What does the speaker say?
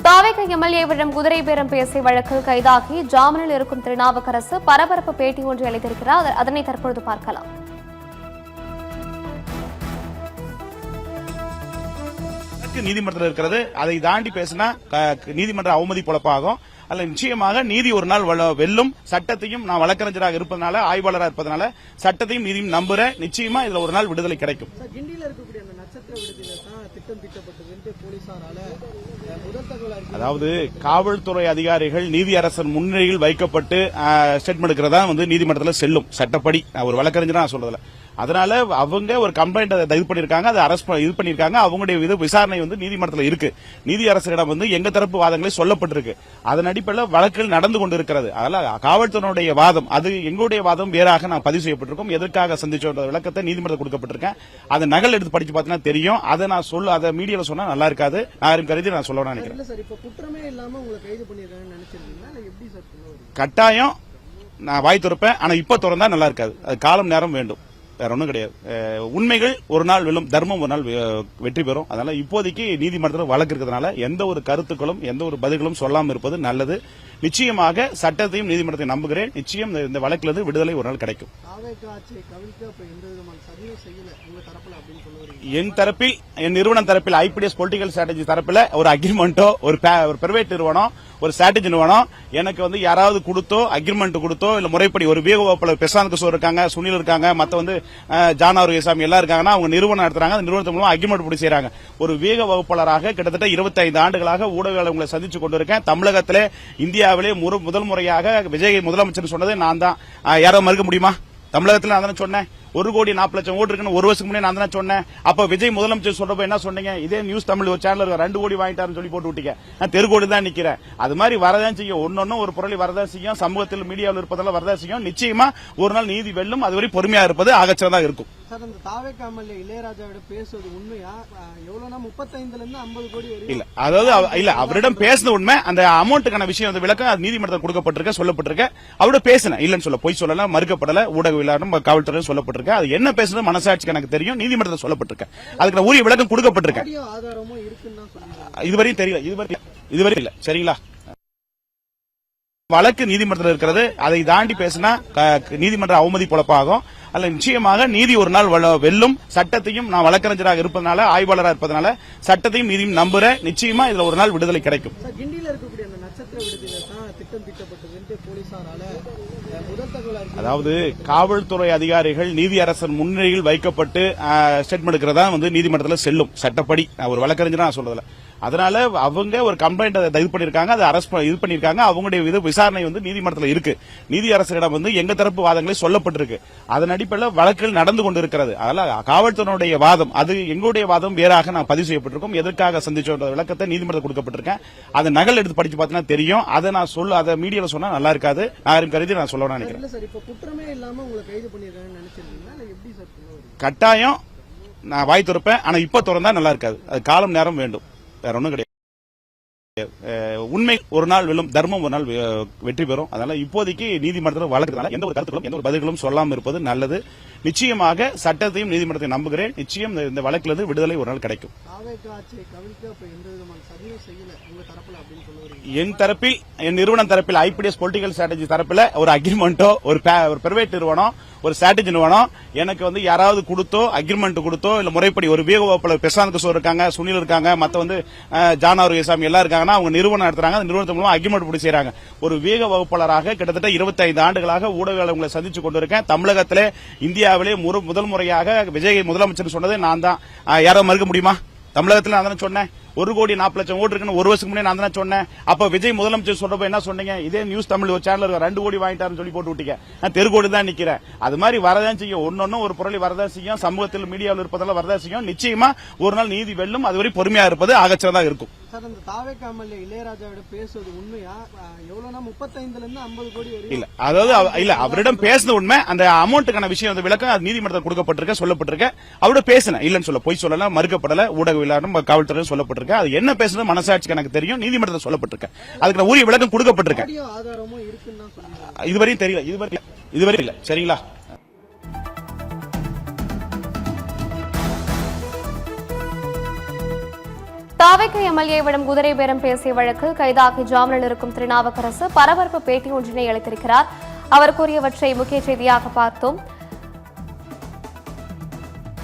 தாவேக எம்எல்ஏவிடம் குதிரை பேரம் பேசிய வழக்கில் கைதாகி ஜாமீனில் இருக்கும் திருநாவுக்கரசு பரபரப்பு பேட்டி ஒன்று அளித்திருக்கிறார். அதனை தற்பொழுது பார்க்கலாம். நீதிமன்றத்தில் இருக்கிறது, அதை தாண்டி பேசினா நீதிமன்ற அவமதி பொழப்பாகும். அல்ல நிச்சயமாக நீதி ஒரு நாள் வெல்லும். சட்டத்தையும் நான் வழக்கறிஞராக இருப்பதனால, ஆய்வாளராக இருப்பதனால சட்டத்தையும் நீதியும் நம்புறேன். நிச்சயமா இதுல ஒரு நாள் விடுதலை கிடைக்கும். அதாவது காவல்துறை அதிகாரிகள் நீதியரசர் முன்னிலையில் வைக்கப்பட்டு ஸ்டேட்மெண்ட் எடுக்கிறதா நீதிமன்றத்தில் செல்லும் சட்டப்படி. ஒரு வழக்கறிஞரா நான் சொல்றதுல அதனால அவங்க ஒரு கம்ப்ளைண்ட் இது பண்ணிருக்காங்க, அதை அரெஸ்ட் இது பண்ணிருக்காங்க. அவங்களுடைய விசாரணை நீதிமன்றத்தில் இருக்கு. நீதியரசரிடம் எங்க தரப்பு வாதங்களை சொல்லப்பட்டிருக்கு. அதன் அடிப்படையில் வழக்குகள் நடந்து கொண்டிருக்கிறது. அதனால காவல்துறையுடைய வாதம் அது எங்களுடைய வாதம் வேறாக நான் பதிவு செய்யப்பட்டிருக்கும். எதற்காக சந்திச்ச விளக்கத்தை நீதிமன்றத்தில் கொடுக்கப்பட்டிருக்கேன். அதை நகல் எடுத்து படிச்சு பார்த்தீங்கன்னா தெரியும். அதை நான் அதை மீடியாவில் சொன்னா நல்லா இருக்காது. நான் கருதி நான் சொல்ல நினைக்கிறேன். கட்டாயம் நான் வாய் திறப்பேன். ஆனா இப்ப திறந்தா நல்லா இருக்காது. அது காலம் நேரம் வேண்டும், வேற ஒன்றும் கிடையாது. உண்மைகள் ஒரு நாள் வெல்லும், தர்மம் ஒரு நாள் வெற்றி பெறும். அதனால இப்போதைக்கு நீதிமன்றத்தில் வழக்கு இருக்கிறதுனால எந்த ஒரு கருத்துக்களும் எந்த ஒரு பதில்களும் சொல்லாமல் இருப்பது நல்லது. நிச்சயமாக சட்டத்தையும் நீதிமன்றத்தை நம்புகிறேன். நிச்சயம் இந்த வழக்கிலிருந்து விடுதலை ஒரு நாள் கிடைக்கும். என் தரப்பில், என் நிறுவனம் தரப்பில், ஐபிடிஎஸ் பொலிட்டிக்கல் ஸ்ட்ராட்டஜி தரப்பில் ஒரு அக்ரிமெண்டோ, ஒரு பிரைவேட் நிறுவனம், ஒரு ஸ்ட்ராட்டஜி நிறுவனம் எனக்கு யாராவது கொடுத்தோ, அக்ரிமெண்ட் கொடுத்தோ, இல்ல முறைப்படி ஒரு விவேகவாப்பாளர் பிரசாந்த் கிஷோர் இருக்காங்க, சுனில் இருக்காங்க, மத்த ஜான் ஆரோக்கியசாமி எல்லாம் இருக்காங்கன்னா அவங்க நிறுவனம் நடத்துறாங்க. அந்த நிறுவனத்தின் மூலம் அக்ரிமெண்ட் போட்டு செய்யறாங்க. ஒரு வேக வகுப்பாளராக கிட்டத்தட்ட 25 ஆண்டுகளாக ஊடகங்களை சந்திச்சு கொண்டிருக்கேன். தமிழகத்திலே, இந்தியாவிலே முதல் முறையாக விஜய் முதலமைச்சர் சொன்னது நான் தான். யாராவது மறுக்க முடியுமா? தமிழகத்தில் நான் தானே சொன்னேன். 1,40,00,000 ஓட்டு இருக்குன்னு ஒரு வருஷத்துக்கு முன்னே நான் தானே சொன்னேன். அப்ப விஜய் முதலமைச்சர் சொல்றப்ப என்ன சொன்னீங்க? இதே நியூஸ் தமிழ் ஒரு சேனல் 2 கோடி வாங்கிட்டாருன்னு சொல்லி போட்டு விட்டீங்க. நான் தெருக்கோடி தான் நிக்கிறேன். அது மாதிரி வரதான் செய்யும். ஒன்னொன்னு ஒரு பொருளை வரதான் செய்யும். சமூகத்தில் மீடியாவில் இருப்பதெல்லாம் வரதான் செய்யும். நிச்சயமா ஒரு நாள் நீதி வெல்லும். அதுவரை பொறுமையா இருப்பது ஆகச்சிறதா இருக்கும். இல்ல, அதாவது இல்ல, அவரிடம் பேசுன உண்மை. அந்த அமௌண்ட்டுக்கான விஷயம் விளக்கம் நீதிமன்றத்தில் கொடுக்கப்பட்டிருக்க, சொல்லப்பட்டிருக்க. அவரோட பேசின இல்லன்னு சொல்ல, பொய் சொல்லல, மறுக்கப்படல, ஊடகவியலாளரும் காவல்துறை சொல்லப்பட்டிருக்க. அது என்ன பேசுறது மனசாட்சிக்கு எனக்கு தெரியும். நீதிமன்றத்தில் சொல்லப்பட்டிருக்க, அதுக்கு உரிய விளக்கம் கொடுக்கப்பட்டிருக்க. இதுவரையும் தெரியல, இதுவரை இல்ல. சரிங்களா? வழக்கு நீதிமன்றத்தில் இருக்கிறது, அதை தாண்டி பேசினா நீதிமன்ற அவமதி பொழப்பாகும். அல்ல நிச்சயமாக நீதி ஒரு நாள் வெல்லும். சட்டத்தையும் நான் வழக்கறிஞராக இருப்பதனால, ஆய்வாளராக இருப்பதனால சட்டத்தையும் நீதியும் நம்புறேன். நிச்சயமா இதுல ஒரு நாள் விடுதலை கிடைக்கும். அதாவது காவல்துறை அதிகாரிகள் நீதியரசர் முன்னிலையில் வைக்கப்பட்டு ஸ்டேட்மெண்ட் எடுக்கிறதா நீதிமன்றத்தில் செல்லும் சட்டப்படி. ஒரு வழக்கறிஞரா நான் சொல்றதுல அதனால அவங்க ஒரு கம்ப்ளைண்ட் இது பண்ணிருக்காங்க, அதை அரெஸ்ட் இது பண்ணிருக்காங்க. அவங்களுடைய விசாரணை நீதிமன்றத்தில் இருக்கு. நீதியரசரிடம் எங்க தரப்பு வாதங்களை சொல்லப்பட்டிருக்கு. அதன் அடிப்படையில் வழக்குகள் நடந்து கொண்டிருக்கிறது. அதனால காவல்துறையுடைய வாதம் அது எங்களுடைய வாதம் வேறாக நான் பதிவு செய்யப்பட்டிருக்கும். எதற்காக சந்திச்ச விளக்கத்தை நீதிமன்றத்தில் கொடுக்கப்பட்டிருக்கேன். அதை நகல் எடுத்து படிச்சு பார்த்தீங்கன்னா தெரியும். அதை நான் அதை மீடியாவில் சொன்னா நல்லா இருக்காது. நான் கருதி நான் சொல்ல நினைக்கிறேன். கட்டாயம் நான் வாய் திறப்பேன். ஆனா இப்ப திறந்தா நல்லா இருக்காது. அது காலம் நேரம் வேண்டும், வேற ஒன்றும் கிடையாது. உண்மை ஒரு நாள் வெல்லும், தர்மம் ஒரு நாள் வெற்றி பெறும். அதனால இப்போதைக்கு நீதிமன்றத்தில் வழக்குனால எந்த ஒரு கருத்துக்களும் எந்த ஒரு பதில்களும் சொல்லாமல் இருப்பது நல்லது. நிச்சயமாக சட்டத்தையும் நீதிமன்றத்தை நம்புகிறேன். நிச்சயம் இந்த வழக்கிலிருந்து விடுதலை ஒரு நாள் கிடைக்கும். என் தரப்பில், என் நிறுவனம் தரப்பில், ஐபிடிஎஸ் பொலிட்டிக்கல் ஸ்ட்ராட்டஜி தரப்பில் ஒரு அக்ரிமெண்டோ, ஒரு பிரைவேட் நிறுவனம், ஒரு ஸ்ட்ராட்டஜி நிறுவனம் எனக்கு யாராவது கொடுத்தோ, அக்ரிமெண்ட் கொடுத்தோ, இல்ல முறைப்படி ஒரு விவேகவாப்பாளர் பிரசாந்த் கிஷோர் இருக்காங்க, சுனில் இருக்காங்க, மத்த ஜான் ஆரோக்கியசாமி எல்லாம் இருக்காங்கன்னா அவங்க நிறுவனம் நடத்துறாங்க. அந்த நிறுவனத்தின் மூலம் அக்ரிமெண்ட் போட்டு செய்யறாங்க. ஒரு வேக வகுப்பாளராக கிட்டத்தட்ட 25 ஆண்டுகளாக ஊடகங்களை சந்திச்சு கொண்டிருக்கேன். தமிழகத்திலே, இந்தியாவிலே முதல் முறையாக விஜய் முதலமைச்சர் சொன்னது நான் தான். யாராவது மறுக்க முடியுமா? தமிழகத்தில் நான் தானே சொன்னேன். 1,40,00,000 ஓட்டு இருக்குன்னு ஒரு வருஷத்துக்கு முன்னே நான் தானே சொன்னேன். அப்ப விஜய் முதலமைச்சர் சொல்றப்ப என்ன சொன்னீங்க? இதே நியூஸ் தமிழ் ஒரு சேனல் 2 கோடி வாங்கிட்டாருன்னு சொல்லி போட்டு விட்டீங்க. நான் தெருக்கோடி தான் நிக்கிறேன். அது மாதிரி வரதான் செய்யும். ஒன்னொன்னு ஒரு பொருளை வரதான் செய்யும். சமூகத்தில் மீடியாவில் இருப்பதெல்லாம் வரதான் செய்யும். நிச்சயமா ஒரு நாள் நீதி வெல்லும். அதுவரை பொறுமையா இருப்பது ஆகச்சிறதா இருக்கும். இல்ல, அதாவது இல்ல, அவரிடம் பேசுன உண்மை. அந்த அமௌண்ட்டுக்கான விஷயம் விளக்கம் நீதிமன்றத்தில் கொடுக்கப்பட்டிருக்க, சொல்லப்பட்டிருக்க. அவரோட பேசின இல்லன்னு சொல்ல, பொய் சொல்லல, மறுக்கப்படல, ஊடகவியலாளரும் காவல்துறை சொல்லப்பட்டிருக்க. அது என்ன பேசுறது மனசாட்சிக்கு எனக்கு தெரியும். நீதிமன்றத்தில் சொல்லப்பட்டிருக்க, அதுக்கு உரிய விளக்கம் கொடுக்கப்பட்டிருக்க. இதுவரையும் தெரியல, இதுவரை இல்ல. சரிங்களா? தாவேக்கு எம்எல்ஏவிடம் குதிரை பேரம் பேசிய வழக்கில் கைதாகி ஜாமீனில் இருக்கும் திருநாவுக்கரசு பரபரப்பு பேட்டி ஒன்றினை அளித்திருக்கிறார். அவர் கூறியவற்றை முக்கிய செய்தியாக பார்த்தோம்.